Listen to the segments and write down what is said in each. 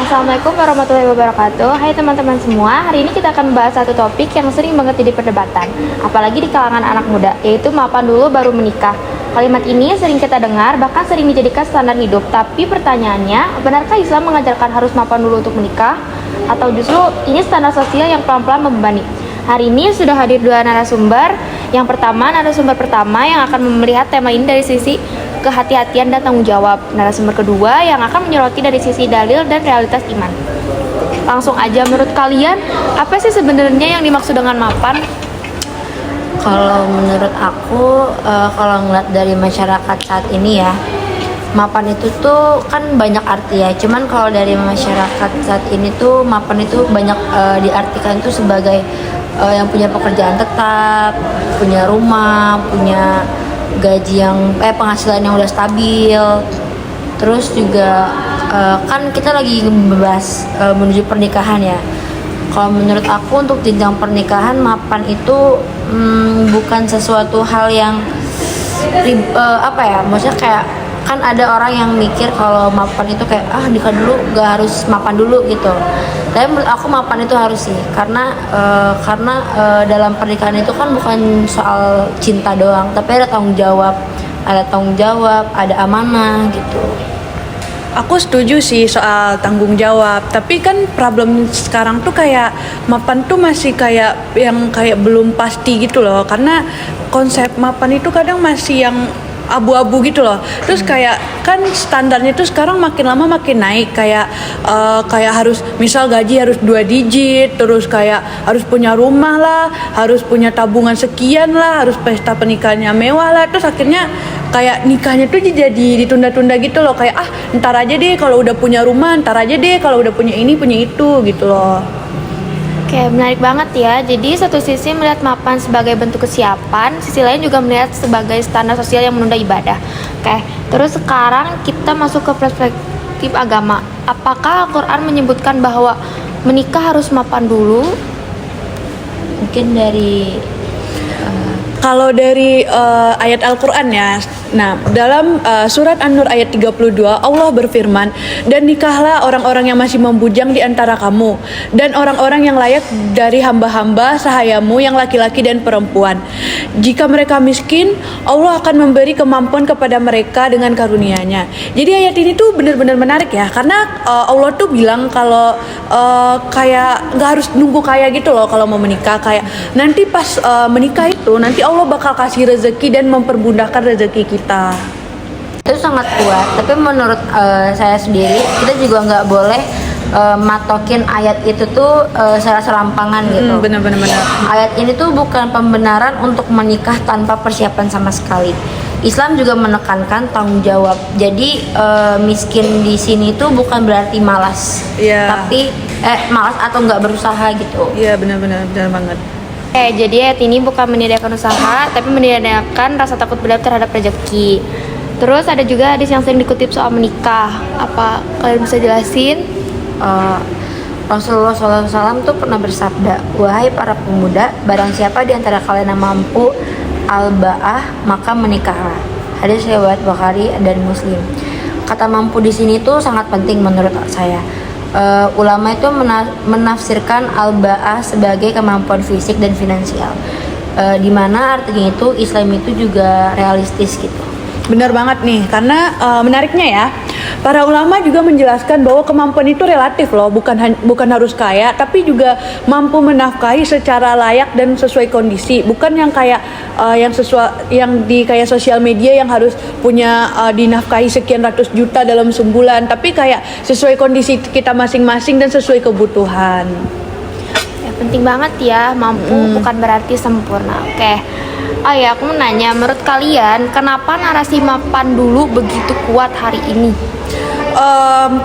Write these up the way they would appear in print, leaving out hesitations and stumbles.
Assalamualaikum warahmatullahi wabarakatuh. Hai teman-teman semua, hari ini kita akan membahas satu topik yang sering banget jadi perdebatan, apalagi di kalangan anak muda, yaitu mapan dulu baru menikah. Kalimat ini sering kita dengar, bahkan sering dijadikan standar hidup. Tapi pertanyaannya, benarkah Islam mengajarkan harus mapan dulu untuk menikah? Atau justru ini standar sosial yang pelan-pelan membebani? Hari ini sudah hadir dua narasumber. Yang pertama, narasumber pertama yang akan melihat tema ini dari sisi kehati-hatian dan tanggung jawab. Narasumber kedua yang akan menyoroti dari sisi dalil dan realitas iman. Langsung aja, menurut kalian apa sih sebenarnya yang dimaksud dengan mapan? Kalau menurut aku, kalau ngeliat dari masyarakat saat ini ya, mapan itu tuh kan banyak arti ya. Cuman kalau dari masyarakat saat ini tuh mapan itu banyak diartikan tuh sebagai yang punya pekerjaan tetap, punya rumah, punya gaji yang penghasilan yang udah stabil. Terus juga kan kita lagi membahas menuju pernikahan ya. Kalau menurut aku untuk jenjang pernikahan, mapan itu bukan sesuatu hal yang maksudnya kayak kan ada orang yang mikir kalau mapan itu kayak nikah dulu gak harus mapan dulu gitu. Tapi menurut aku mapan itu harus sih, karena dalam pernikahan itu kan bukan soal cinta doang, tapi ada tanggung jawab, ada amanah gitu. Aku setuju sih soal tanggung jawab, tapi kan problem sekarang tuh kayak mapan tuh masih kayak yang kayak belum pasti gitu loh, karena konsep mapan itu kadang masih yang abu-abu gitu loh. Terus kayak kan standarnya tuh sekarang makin lama makin naik, kayak harus misal gaji harus 2 digit, terus kayak harus punya rumah lah, harus punya tabungan sekian lah, harus pesta pernikahannya mewah lah. Terus akhirnya kayak nikahnya tuh jadi ditunda-tunda gitu loh, kayak ntar aja deh kalau udah punya rumah, ntar aja deh kalau udah punya ini punya itu gitu loh. Oke, menarik banget ya. Jadi satu sisi melihat mapan sebagai bentuk kesiapan, sisi lain juga melihat sebagai standar sosial yang menunda ibadah. Oke, terus sekarang kita masuk ke perspektif agama. Apakah Al-Quran menyebutkan bahwa menikah harus mapan dulu? Mungkin dari Kalau dari ayat Al-Quran ya, nah dalam surat An-Nur ayat 32 Allah berfirman, dan nikahlah orang-orang yang masih membujang di antara kamu, dan orang-orang yang layak dari hamba-hamba sahayamu yang laki-laki dan perempuan. Jika mereka miskin, Allah akan memberi kemampuan kepada mereka dengan karunia-Nya. Jadi ayat ini tuh benar-benar menarik ya, karena Allah tuh bilang kalau kayak nggak harus nunggu kaya gitu loh kalau mau menikah. Kayak nanti pas menikah itu nanti Allah bakal kasih rezeki dan mempermudahkan rezeki kita. itu sangat kuat. Tapi menurut saya sendiri, kita juga nggak boleh matokin ayat itu tuh secara serampangan gitu. Benar-benar. Ayat ini tuh bukan pembenaran untuk menikah tanpa persiapan sama sekali. Islam juga menekankan tanggung jawab. Jadi miskin di sini tuh bukan berarti malas, tapi malas atau nggak berusaha gitu. Iya, benar banget. Jadi ayat ini bukan menyediakan usaha, tapi menyediakan rasa takut berat terhadap rezeki. Terus ada juga hadis yang sering dikutip soal menikah. Apa kalian bisa jelasin? Rasulullah SAW tuh pernah bersabda, wahai para pemuda, barang siapa di antara kalian yang mampu al-ba'ah maka menikahlah. Hadis riwayat Bukhari dan Muslim. Kata mampu di sini tuh sangat penting menurut saya. Ulama itu menafsirkan al-ba'ah sebagai kemampuan fisik dan finansial, di mana artinya itu Islam itu juga realistis gitu. Benar banget nih, karena menariknya ya, para ulama juga menjelaskan bahwa kemampuan itu relatif loh, bukan harus kaya, tapi juga mampu menafkahi secara layak dan sesuai kondisi, bukan yang kayak yang di kayak sosial media yang harus punya dinafkahi sekian ratus juta dalam sebulan, tapi kayak sesuai kondisi kita masing-masing dan sesuai kebutuhan. Ya, penting banget ya, mampu bukan berarti sempurna. Oke. Aku mau nanya, menurut kalian kenapa narasi mapan dulu begitu kuat hari ini?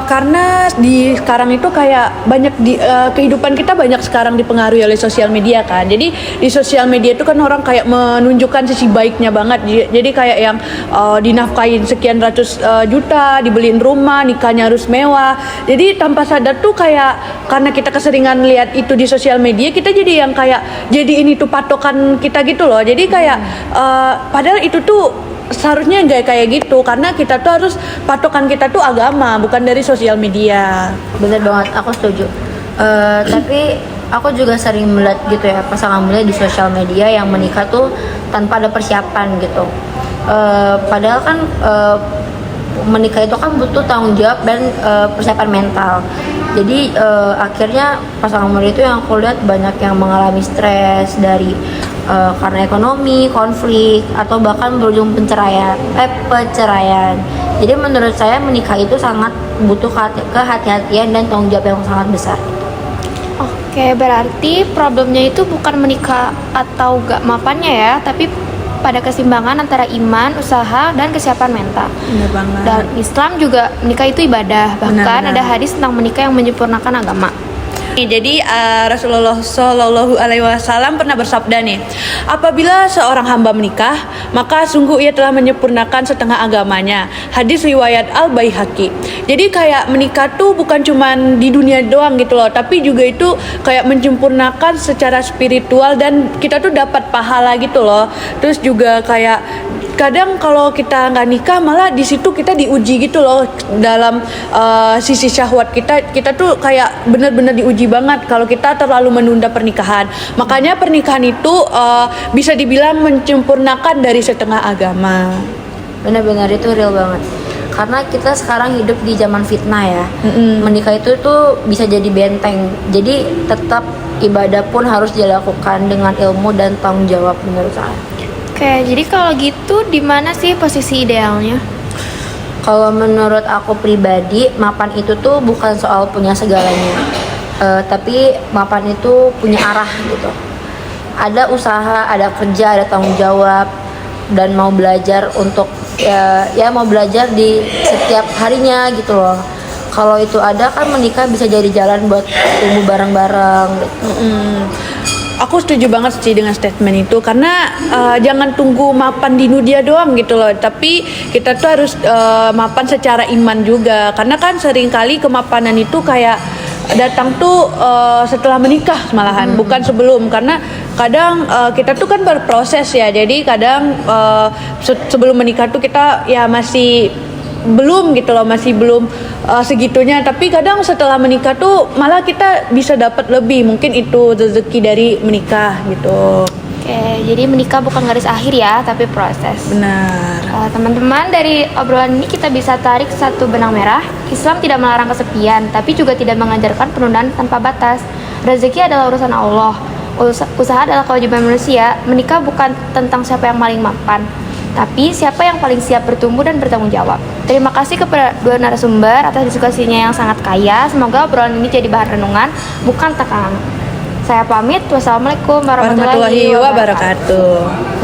Karena di sekarang itu kayak banyak kehidupan kita banyak sekarang dipengaruhi oleh sosial media kan. Jadi di sosial media itu kan orang kayak menunjukkan sisi baiknya banget. Jadi kayak yang dinafkahin sekian ratus juta, dibeliin rumah, nikahnya harus mewah. Jadi tanpa sadar tuh kayak karena kita keseringan lihat itu di sosial media, kita jadi yang kayak jadi ini tuh patokan kita gitu loh. Jadi kayak padahal itu tuh seharusnya nggak kayak gitu, karena kita tuh harus patokan kita tuh agama, bukan dari sosial media. Bener banget, aku setuju. Tapi aku juga sering melihat gitu ya pasangan muda di sosial media yang menikah tuh tanpa ada persiapan gitu. Padahal kan menikah itu kan butuh tanggung jawab dan persiapan mental. Jadi akhirnya pasangan muda itu yang aku lihat banyak yang mengalami stres dari karena ekonomi, konflik, atau bahkan berujung perceraian. Jadi menurut saya menikah itu sangat butuh kehati-hatian dan tanggung jawab yang sangat besar. Oke, berarti problemnya itu bukan menikah atau gak mapannya ya, tapi pada keseimbangan antara iman, usaha, dan kesiapan mental. Bener banget. Dan Islam juga menikah itu ibadah. Bahkan Benar. ada hadis tentang menikah yang menyempurnakan agama. Jadi Rasulullah Shallallahu Alaihi Wasallam pernah bersabda nih, apabila seorang hamba menikah, maka sungguh ia telah menyempurnakan setengah agamanya. Hadis riwayat Al Baihaqi. Jadi kayak menikah tuh bukan cuman di dunia doang gitu loh, tapi juga itu kayak menyempurnakan secara spiritual dan kita tuh dapat pahala gitu loh. Terus juga kayak kadang kalau kita nggak nikah malah di situ kita diuji gitu loh dalam sisi syahwat kita tuh kayak benar-benar diuji banget kalau kita terlalu menunda pernikahan. Makanya pernikahan itu bisa dibilang menyempurnakan dari setengah agama. Benar-benar itu real banget. Karena kita sekarang hidup di zaman fitnah ya. Menikah itu tuh bisa jadi benteng. Jadi tetap ibadah pun harus dilakukan dengan ilmu dan tanggung jawab menurut saya. Oke, jadi kalau gitu di mana sih posisi idealnya? Kalau menurut aku pribadi, mapan itu tuh bukan soal punya segalanya, tapi mapan itu punya arah gitu. Ada usaha, ada kerja, ada tanggung jawab, dan mau belajar untuk ya mau belajar di setiap harinya gitu loh. Kalau itu ada kan menikah bisa jadi jalan buat tumbuh bareng-bareng. Gitu. Aku setuju banget sih dengan statement itu, karena jangan tunggu mapan di dunia doang gitu loh, tapi kita tuh harus mapan secara iman juga, karena kan seringkali kemapanan itu kayak datang tuh setelah menikah malahan, bukan sebelum, karena kadang kita tuh kan berproses ya, jadi kadang sebelum menikah tuh kita ya masih belum gitu loh, masih belum segitunya, tapi kadang setelah menikah tuh malah kita bisa dapat lebih, mungkin itu rezeki dari menikah gitu. Oke, jadi menikah bukan garis akhir ya, tapi proses. Benar. Teman-teman, dari obrolan ini kita bisa tarik satu benang merah. Islam tidak melarang kesepian, tapi juga tidak mengajarkan penundaan tanpa batas. Rezeki adalah urusan Allah. Usaha adalah kewajiban manusia. Menikah bukan tentang siapa yang paling mapan, tapi siapa yang paling siap bertumbuh dan bertanggung jawab. Terima kasih kepada dua narasumber atas diskusinya yang sangat kaya. Semoga obrolan ini jadi bahan renungan, bukan tekanan. Saya pamit. Wassalamualaikum warahmatullahi wabarakatuh.